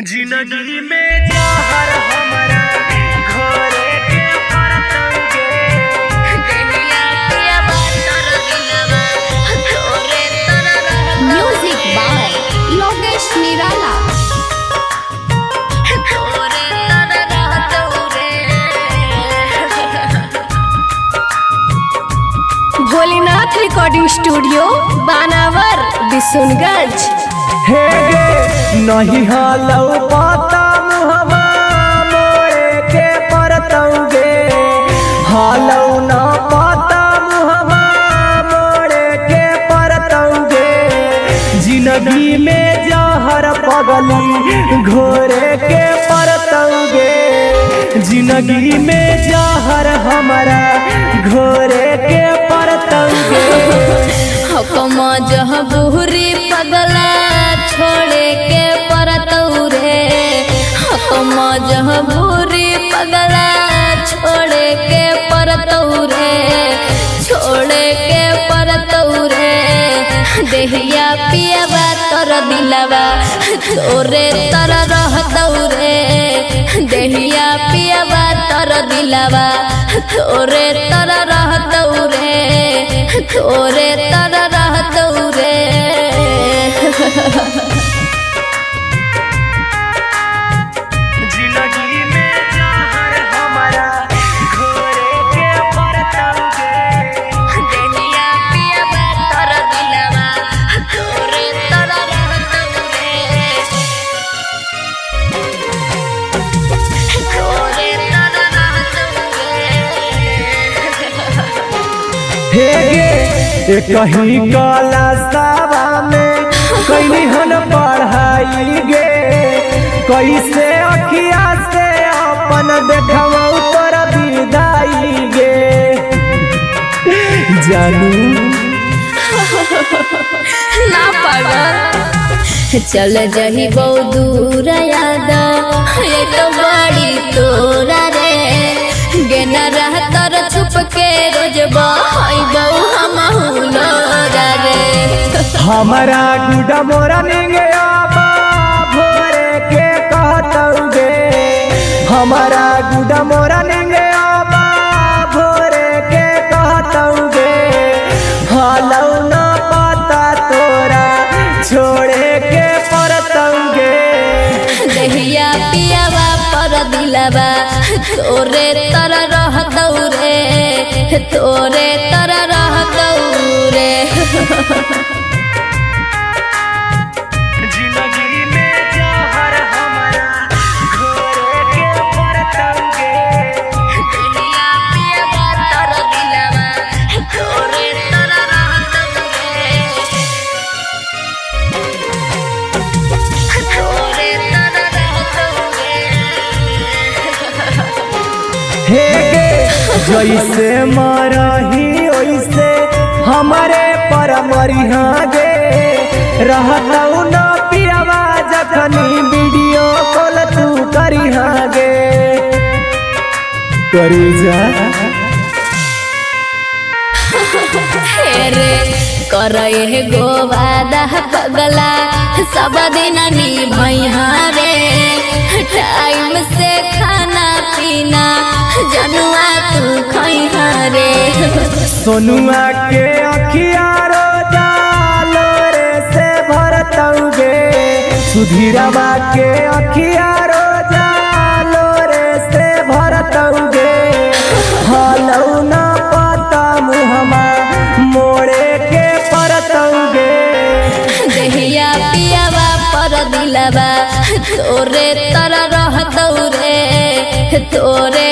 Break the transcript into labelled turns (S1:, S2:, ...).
S1: जिंदगी में जहर हमरा घोरे के परतंगे
S2: देहिया पिया बातर दिलवा तोरे तरह
S3: म्यूजिक बाय लोकेश निराला।
S2: तोरे तरह तोरे
S3: भोलेनाथ रिकॉर्डिंग स्टूडियो बानावर बिशुनगंज।
S1: हे गे नहीं हालौ पाता मुहवा मोरे के परतंगे हालौ ना पाता मुहवा मोरे के परतंगे जिंदगी में जहर पगली घोरे के परतंगे जिंदगी में जहर हमारा घोरे के परतंगे
S2: हकमा जह बुहरी पगला छोड़े के परतौरे हकमा जह बुहरी पगला छोड़े के परतौरे छोड़े के परतौरे देहिया पियावा तोर दिलवा तोरे तर रहतौरे देहिया पियावा तोर दिलवा तोरे तर रहतौरे तोरे तर रहतौरे
S1: जिंदगी में जहर हमारा घोरे के परतंगे
S2: देहिया पियावा तोर दिलवा तोरे तर रहतौरे तोरे तर रहतौरे
S1: हे गे कहीं काला सावा में कहीं हन पढ़ाई गे कैसे अखिया से अपन देखवा तोर विदाई गे जानू
S2: ना पागल चल जही बहुत दूर याद ये तो बड़ी तोरा रे गेना रह तर छुप के रोज बहाई बहु हम लोरा रे
S1: हमारा गुडा मोरा निंगे आबा भोरे के कहतौगे हमारा गुडा मोरा निंगे आबा भोरे के कहतौगे हालौ ना पाता तोरा छोड़े के परतौगे
S2: देहिया पियावा पर दिलवा तोरे तर रहतौरे तोरे तर रहतौरे
S1: जिंदगी में जहर हमारा घोरे के परतंगे
S2: देहिया पियावा तर दिलवा तोरे तर रहतौरे तोरे तर रहतौरे
S1: हे गे जैसे मरही वैसे हमारे पर मरिहा गे रहतौ न पियावा जखनी वीडियो कॉल तू करिहा गे करी जा
S2: हेरे करे गोवादा पगला सब दिन निभैया रे टाइम से खाना पीना जनुआ तू खैहा रे
S1: सोनुआ के अखिया रोजा लोरे से भरतौगे सुधीरवा के अखिया रोजा लोरे से भरतौगे हालौ ना पता मुहमा मोड़े के परतौगे
S2: देहिया पियावा पर दिलवा तोरे तर रहतौरे तोरे